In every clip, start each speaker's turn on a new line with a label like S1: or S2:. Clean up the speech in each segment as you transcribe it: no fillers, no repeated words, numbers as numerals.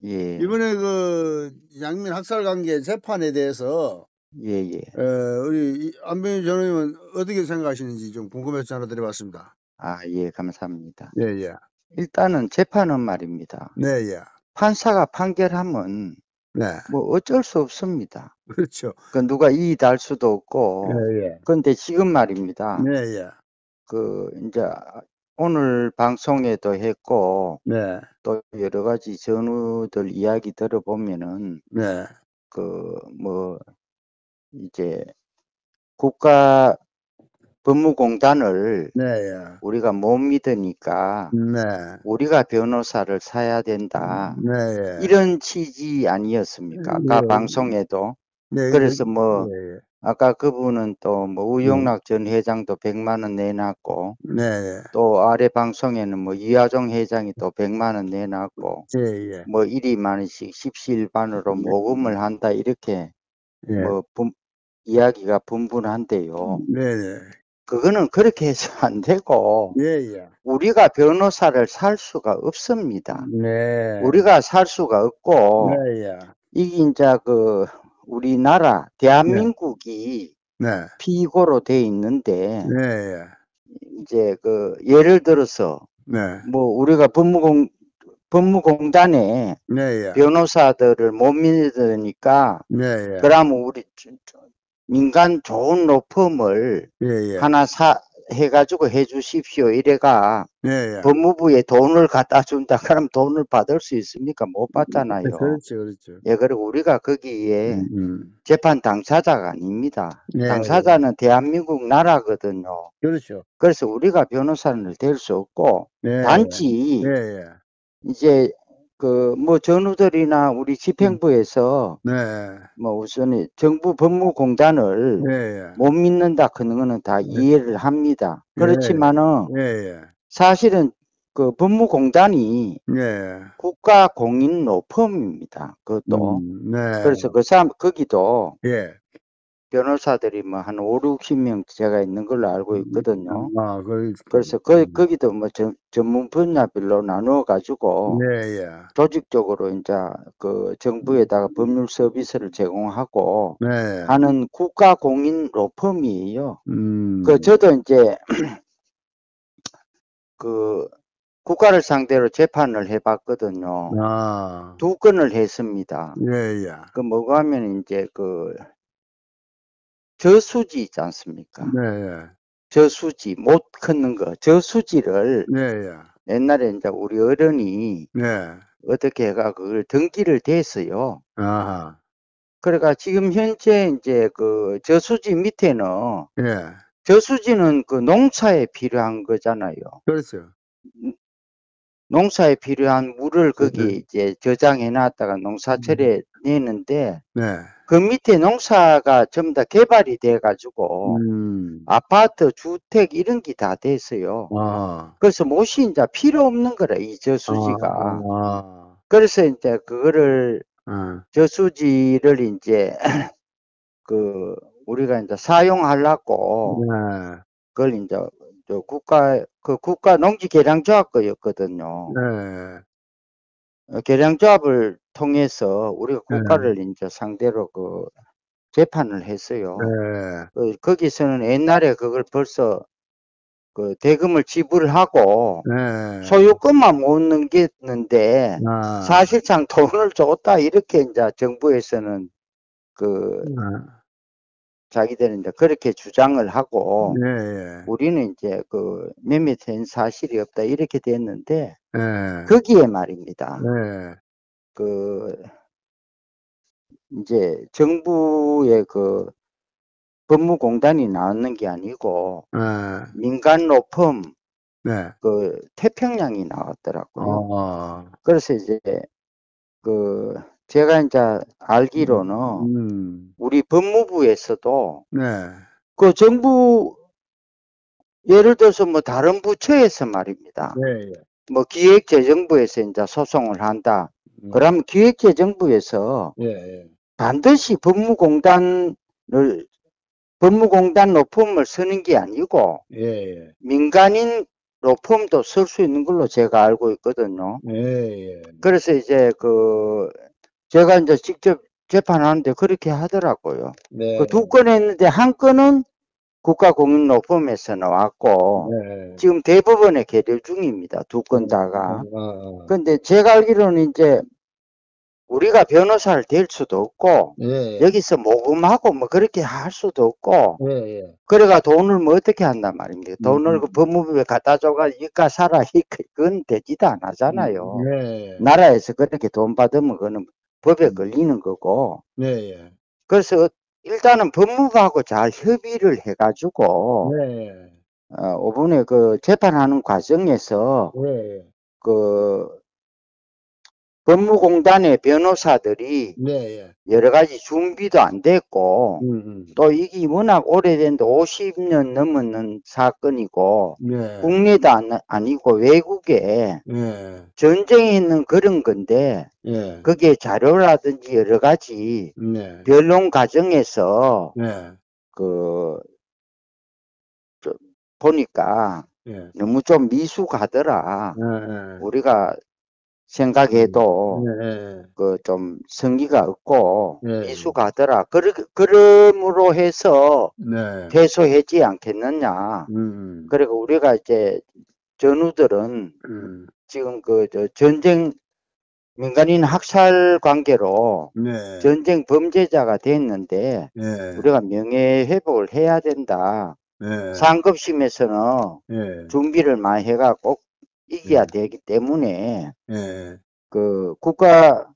S1: 예,
S2: 이번에 그 양민 학살 관계 재판에 대해서
S1: 예, 예.
S2: 우리 안병희 전원님은 어떻게 생각하시는지 좀 궁금해서 전화드려봤습니다.
S1: 아, 예, 감사합니다.
S2: 네, 예.
S1: 일단은 재판은 말입니다.
S2: 네, 예.
S1: 판사가 판결하면
S2: 네.
S1: 뭐 어쩔 수 없습니다.
S2: 그렇죠.
S1: 그 누가 이의할 수도
S2: 네,
S1: 없고.
S2: 예.
S1: 그런데 지금 말입니다.
S2: 네, 예.
S1: 그 이제 오늘 방송에도 했고
S2: 네,
S1: 또 여러 가지 전우들 이야기 들어보면은
S2: 네,
S1: 그 뭐 이제 국가 법무공단을
S2: 네, 예.
S1: 우리가 못 믿으니까
S2: 네,
S1: 우리가 변호사를 사야 된다.
S2: 네, 예.
S1: 이런 취지 아니었습니까? 아까
S2: 예,
S1: 방송에도.
S2: 네, 근데,
S1: 그래서 뭐
S2: 예,
S1: 아까 그분은 또 뭐
S2: 예.
S1: 우영락 전 회장도 100만 원 내놨고
S2: 네,
S1: 또 아래 방송에는 뭐 이하종 회장이 또 100만 원 내놨고
S2: 예, 예.
S1: 뭐 1만 원씩 십시일반으로 모금을 한다 이렇게
S2: 예.
S1: 뭐 이야기가 분분한데요.
S2: 네, 네.
S1: 그거는 그렇게 해서 안 되고
S2: 예, 예.
S1: 우리가 변호사를 살 수가 없습니다.
S2: 네,
S1: 우리가 살 수가
S2: 네,
S1: 없고
S2: 예.
S1: 이게 이제 그 우리나라
S2: 네,
S1: 대한민국이
S2: 네,
S1: 피고로 돼 있는데
S2: 네, 예.
S1: 이제 그 예를 들어서
S2: 네,
S1: 뭐 우리가 법무공단에
S2: 네, 예.
S1: 변호사들을 못 믿으니까
S2: 네, 예.
S1: 그러면 우리 민간 좋은 로펌을
S2: 예, 예.
S1: 하나 해가지고 해주십시오. 이래가
S2: 네, 예.
S1: 법무부에 돈을 갖다 준다. 그럼 돈을 받을 수 있습니까? 못 받잖아요.
S2: 그렇죠, 그렇죠.
S1: 예, 그리고 우리가 거기에
S2: 음.
S1: 재판 당사자가 아닙니다.
S2: 네, 예.
S1: 당사자는 대한민국 나라거든요.
S2: 그렇죠.
S1: 그래서 우리가 변호사를 댈 수 없고,
S2: 네, 예. 네,
S1: 단지
S2: 예.
S1: 이제 그 뭐 전우들이나 우리
S2: 음.
S1: 집행부에서
S2: 네,
S1: 뭐 우선 정부 법무공단을
S2: 네, 예.
S1: 못 믿는다 그런 거는 다
S2: 네,
S1: 이해를 합니다.
S2: 예,
S1: 그렇지만은
S2: 예, 예.
S1: 사실은 그 법무공단이
S2: 네,
S1: 국가 공인 로펌입니다. 그것도.
S2: 네,
S1: 그래서 그 사람 거기도
S2: 예.
S1: 변호사들이 뭐 한 5, 60명 제가 있는 걸로 알고 있거든요.
S2: 아,
S1: 그래서 거기도 뭐 전문 분야별로 나누어
S2: 네,
S1: 가지고
S2: 예.
S1: 조직적으로 이제 그 정부에다가 법률 서비스를 제공하고
S2: 네,
S1: 하는 국가 공인 로펌이에요. 그
S2: 음,
S1: 저도 이제 그 국가를 상대로 재판을 해봤거든요.
S2: 아,
S1: 2건을 했습니다.
S2: 예, 예.
S1: 그 뭐가 하면 이제 그 저수지 있지 않습니까?
S2: 네, 예.
S1: 저수지 못 걷는 거 저수지를
S2: 네, 예.
S1: 옛날에 이제 우리 어른이
S2: 네,
S1: 어떻게 해가 그걸 등기를 댔어요.
S2: 아하,
S1: 그러니까 지금 현재 이제 그 저수지 밑에는
S2: 예.
S1: 저수지는 그 농사에 필요한 거잖아요.
S2: 그렇죠.
S1: 농사에 필요한 물을 거기에
S2: 네,
S1: 이제 저장해 놨다가 농사철에 내는데
S2: 네,
S1: 그 밑에 농사가 전부 다 개발이 돼 가지고
S2: 음,
S1: 아파트, 주택 이런 게 다 됐어요.
S2: 아,
S1: 그래서 못이 이제 필요 없는 거라 이
S2: 아,
S1: 저수지가.
S2: 아,
S1: 그래서 이제 그거를
S2: 아,
S1: 저수지를 이제 그 우리가 이제 사용하려고
S2: 네,
S1: 그걸 이제 저 국가 농지개량조합 거였거든요.
S2: 네,
S1: 개량조합을 통해서 우리가
S2: 네,
S1: 국가를 이제 상대로 그 재판을 했어요.
S2: 네,
S1: 거기서는 옛날에 그걸 벌써 그 대금을 지불하고
S2: 네,
S1: 소유권만 못 넘겼는데
S2: 아,
S1: 사실상 돈을 줬다 이렇게 이제 정부에서는 그
S2: 아,
S1: 자기들은 이제 그렇게 주장을 하고
S2: 네,
S1: 우리는 이제 그 몇몇한 사실이 없다 이렇게 됐는데
S2: 네,
S1: 거기에 말입니다.
S2: 네,
S1: 그 이제 정부의 그 법무공단이 나왔는 게 아니고
S2: 아,
S1: 민간 로펌
S2: 네,
S1: 그 태평양이 나왔더라고요.
S2: 아,
S1: 그래서 이제 그 제가 이제 알기로는 우리 법무부에서도
S2: 네,
S1: 그 정부 예를 들어서 뭐 다른 부처에서 말입니다.
S2: 네,
S1: 뭐 기획재정부에서 이제 소송을 한다. 그러면 기획재정부에서
S2: 예, 예,
S1: 반드시 법무공단 로펌을 쓰는 게 아니고
S2: 예, 예,
S1: 민간인 로펌도 쓸 수 있는 걸로 제가 알고 있거든요.
S2: 예.
S1: 그래서 이제 제가 이제 직접 재판하는데 그렇게 하더라고요.
S2: 네.
S1: 그 두 건 했는데 한 건은 국가공인로펌에서 나왔고,
S2: 네.
S1: 지금 대법원에 계류 중입니다. 두 건 다가.
S2: 어.
S1: 근데 제가 알기로는 이제 우리가 변호사를 댈 수도 없고,
S2: 예.
S1: 여기서 모금하고 뭐 그렇게 할 수도 없고,
S2: 예.
S1: 그래가 돈을 뭐 어떻게 한단 말입니까? 돈을 그
S2: 음.
S1: 법무부에 갖다 줘가 이까 사라, 그건 되지도 안 하잖아요.
S2: 네.
S1: 나라에서 그렇게 돈 받으면 그거는 법에 걸리는 거고.
S2: 네.
S1: 그래서 일단은 법무부하고 잘 협의를 해가지고,
S2: 네.
S1: 이번에 그 재판하는 과정에서
S2: 네.
S1: 그 법무공단의 변호사들이
S2: 네.
S1: 여러 가지 준비도 안 됐고, 또 이게 워낙 오래된데 50년 넘은 사건이고,
S2: 네.
S1: 국내도 아니고 외국에
S2: 네.
S1: 전쟁에 있는 그런 건데,
S2: 예.
S1: 거기에 자료라든지 여러 가지
S2: 네.
S1: 변론 과정에서
S2: 네.
S1: 보니까
S2: 예.
S1: 너무 좀 미숙하더라.
S2: 네.
S1: 우리가 생각해도
S2: 네.
S1: 좀 성의가 없고
S2: 네.
S1: 미숙하더라. 그러므로 해서
S2: 네.
S1: 패소하지 않겠느냐.
S2: 음.
S1: 그리고 우리가 이제 전우들은 지금 전쟁 민간인 학살 관계로
S2: 네.
S1: 전쟁 범죄자가 됐는데
S2: 네.
S1: 우리가 명예 회복을 해야 된다.
S2: 네.
S1: 상급심에서는
S2: 네.
S1: 준비를 많이 해가 꼭 이겨야 되기 때문에
S2: 네.
S1: 국가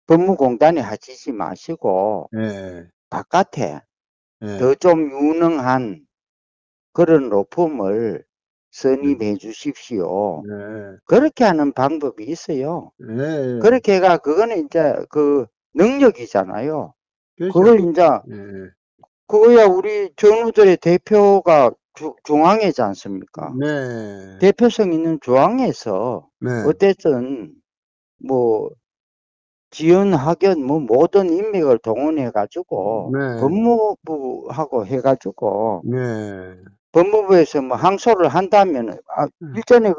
S1: 법무공단에 하시지 마시고
S2: 네.
S1: 바깥에
S2: 네.
S1: 더 좀 유능한 그런 로펌을 선임해 주십시오.
S2: 네.
S1: 그렇게 하는 방법이 있어요.
S2: 네.
S1: 그렇게 해가 그거는 이제 능력이잖아요.
S2: 그렇죠.
S1: 그걸 이제
S2: 네.
S1: 그거야 우리 전우들의 대표가 중앙회지 않습니까?
S2: 네.
S1: 대표성 있는 중앙에서
S2: 네.
S1: 어쨌든 뭐 지연 학연 뭐 모든 인맥을 동원해 가지고
S2: 네.
S1: 법무부하고 해 가지고
S2: 네.
S1: 법무부에서 뭐 항소를 한다면 일전에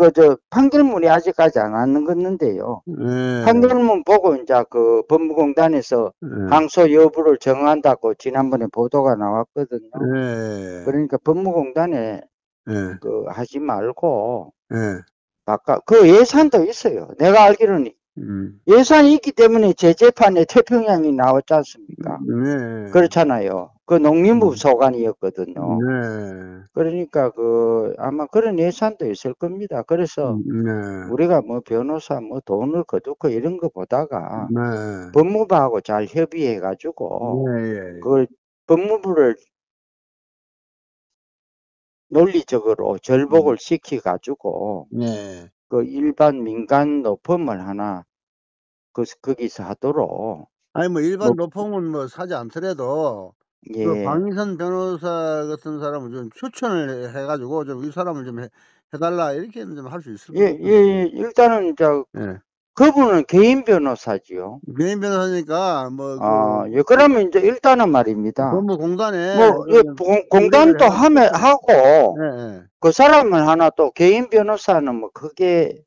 S1: 판결문이 아직까지 안 왔는데요.
S2: 네.
S1: 판결문 보고 이제 법무공단에서 항소 여부를 정한다고 지난번에 보도가 나왔거든요.
S2: 네.
S1: 그러니까 법무공단에
S2: 네.
S1: 하지 말고
S2: 네.
S1: 그 예산도 있어요. 내가 알기로는 예산이 있기 때문에 재재판에 태평양이 나왔지 않습니까?
S2: 네.
S1: 그렇잖아요. 그 농림부 소관이었거든요.
S2: 네.
S1: 그러니까 아마 그런 예산도 있을 겁니다. 그래서
S2: 네.
S1: 우리가 뭐 변호사 뭐 돈을 거두고 이런 거 보다가
S2: 네.
S1: 법무부하고 잘 협의해 가지고
S2: 네.
S1: 그걸 법무부를 논리적으로 절복을 시켜 가지고
S2: 네.
S1: 일반 민간 로펌을 하나 거기서 하도록
S2: 아니 뭐 일반
S1: 뭐
S2: 로펌은 뭐 사지 않더라도 그
S1: 예.
S2: 방위선 변호사 같은 사람을 좀 추천을 해 가지고 좀 이 사람을 좀 해 달라 이렇게는 좀 할 수 있을 것
S1: 예,
S2: 같은데.
S1: 예, 일단은 이제
S2: 예.
S1: 그분은 개인 변호사지요.
S2: 개인 변호사니까
S1: 예, 그러면 이제 일단은 말입니다.
S2: 법무공단에
S1: 예, 공단도 하고,
S2: 예.
S1: 그 사람을 하나 또 개인 변호사는 뭐 크게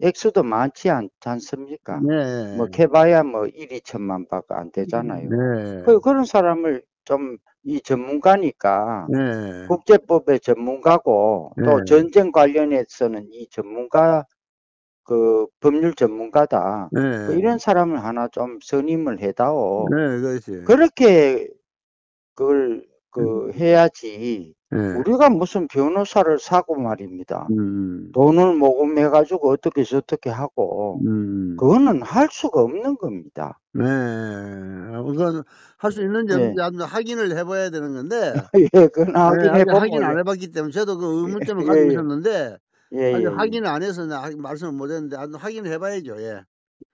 S1: 액수도 많지 않습니까?
S2: 네.
S1: 뭐 캐봐야 뭐 1, 2천만 밖에 안 되잖아요.
S2: 네.
S1: 그런 사람을 좀 이 전문가니까
S2: 네.
S1: 국제법의 전문가고 또
S2: 네.
S1: 전쟁 관련해서는 이 전문가 법률 전문가다.
S2: 네.
S1: 이런 사람을 하나 좀 선임을 해다오.
S2: 네, 그렇지.
S1: 그렇게 그걸 해야지.
S2: 네.
S1: 우리가 무슨 변호사를 사고 말입니다.
S2: 음.
S1: 돈을 모금해가지고 어떻게 저떻게 하고 그거는 할 수가 없는 겁니다.
S2: 네. 우선 할 수 있는지
S1: 예.
S2: 없는지 한번 확인을 해 봐야 되는 건데
S1: 예, 그건
S2: 아직 확인
S1: 확인해보면
S2: 안 해 봤기 때문에 저도 그 의문점을
S1: 예,
S2: 가지고
S1: 예.
S2: 있었는데
S1: 예,
S2: 아직
S1: 예,
S2: 확인을 안 해서 말씀을 못 했는데 한번 확인을 해 봐야죠. 예.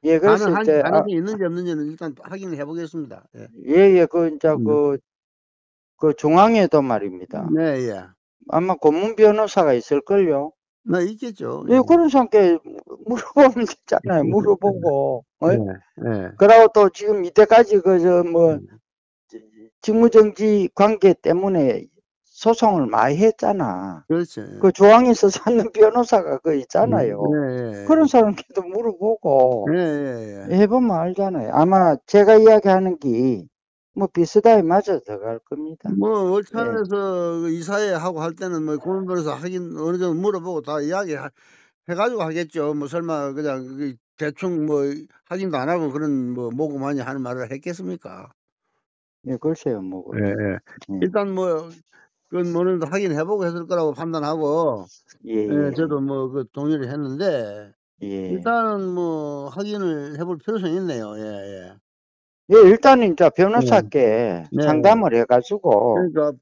S1: 예, 그래서 이제
S2: 가능성이 있는지 없는지는 일단 확인을 해 보겠습니다. 예.
S1: 예, 이제
S2: 음.
S1: 중앙에도 말입니다.
S2: 네, 예.
S1: 아마 고문 변호사가 있을걸요.
S2: 네, 있겠죠.
S1: 예,
S2: 예.
S1: 그런 사람께 물어보면 되잖아요. 물어보고.
S2: 네. 네.
S1: 그러고 또 지금 이때까지 직무정지 관계 때문에 소송을 많이 했잖아.
S2: 그렇죠.
S1: 그 조항에서 찾는 변호사가 그 있잖아요.
S2: 예, 예.
S1: 그런 사람께도 물어보고
S2: 예, 예, 예.
S1: 해보면 알잖아요. 아마 제가 이야기하는 게 뭐 비슷하게 맞아 들어갈 겁니다.
S2: 뭐 월천에서 그 이사회 하고 할 때는 뭐 고문변호사 하긴 어느 정도 물어보고 다 이야기 해가지고 하겠죠. 뭐 설마 그냥 대충 뭐 확인도 안 하고 그런 뭐 모고 많이 하는 말을 했겠습니까?
S1: 예, 글쎄요, 뭐.
S2: 예, 예.
S1: 예,
S2: 일단 뭐 그건 뭐는 확인해보고 했을 거라고 판단하고
S1: 예,
S2: 예,
S1: 예,
S2: 저도 뭐 그 동의를 했는데
S1: 예.
S2: 일단은 뭐 확인을 해볼 필요성이 있네요. 예, 예.
S1: 예, 일단은 이제
S2: 네,
S1: 변호사께
S2: 네.
S1: 상담을 해가지고,
S2: 그러니까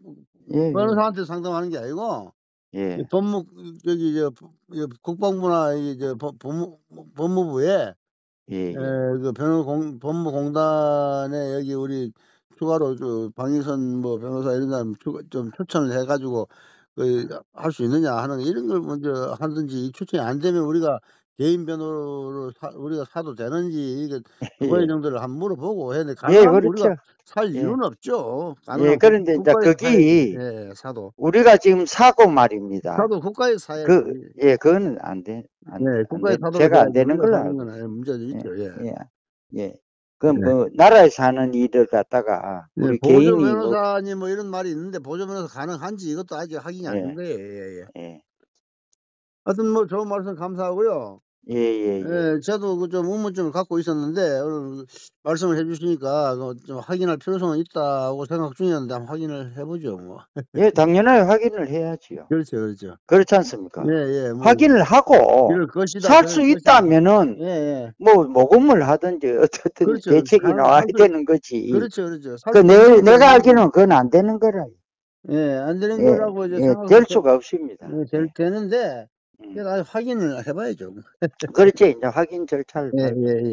S1: 예,
S2: 변호사한테 상담하는 게 아니고
S1: 예,
S2: 이 법무 저기 국방부나 법무부에
S1: 예,
S2: 예,
S1: 예,
S2: 그 법무공단에 여기 우리 추가로 방위선 뭐 변호사 이런 사람 좀 초청을 해가지고 할 수 있느냐 하는 이런 걸 먼저 하든지 추천이 안 되면 우리가 개인 변호로 우리가 사도 되는지 이게 두 가지
S1: 예,
S2: 정도를 한번 물어보고 해야 돼.
S1: 예,
S2: 가능하면 우리가
S1: 그렇죠.
S2: 살
S1: 예,
S2: 이유는 없죠.
S1: 예,
S2: 가능하면
S1: 그런데 이제
S2: 국가에서 사야지.
S1: 거기
S2: 예, 사도.
S1: 우리가 지금 사고 말입니다.
S2: 사도 국가에서 사야지.
S1: 예, 그거는 안 돼,
S2: 네, 국가에 사도가
S1: 제가 안
S2: 돼야지
S1: 되는
S2: 우리가
S1: 걸로
S2: 사는
S1: 알고
S2: 건 문제도
S1: 있어요.
S2: 있죠. 예.
S1: 예, 예. 그
S2: 네.
S1: 뭐 나라에서 하는 일을 갖다가
S2: 네,
S1: 우리
S2: 보조
S1: 개인이 뭐,
S2: 변호사님 뭐 이런 말이 있는데 보조 변호사 가능한지 이것도 아직 확인이 안 된
S1: 예,
S2: 거예요. 예, 예.
S1: 예,
S2: 하여튼 뭐 좋은 말씀 감사하고요.
S1: 예, 예, 예.
S2: 예, 저도 그 좀 의문점을 갖고 있었는데 오늘 말씀을 해주시니까 좀 확인할 필요성은 있다고 생각 중이었는데 한번 확인을 해보죠. 뭐.
S1: 예, 당연하게 확인을 해야지요.
S2: 그렇죠, 그렇죠.
S1: 그렇지 않습니까?
S2: 예, 예. 뭐
S1: 확인을 하고
S2: 이럴 것이다.
S1: 살 수 있다면은
S2: 예, 예.
S1: 뭐 모금을 하든지 어떻든
S2: 그렇죠.
S1: 대책이 나와야 되는 거지.
S2: 그렇죠, 그렇죠.
S1: 그 내가 알기로는 그건 안 되는 거라.
S2: 예, 안 되는
S1: 예,
S2: 거라고 이제
S1: 예, 될
S2: 생각하고
S1: 수가 없습니다.
S2: 되는데
S1: 음.
S2: 제가 확인을 해봐야죠.
S1: 그렇지, 이제 확인 절차를
S2: 예,
S1: 밟
S2: 예, 예.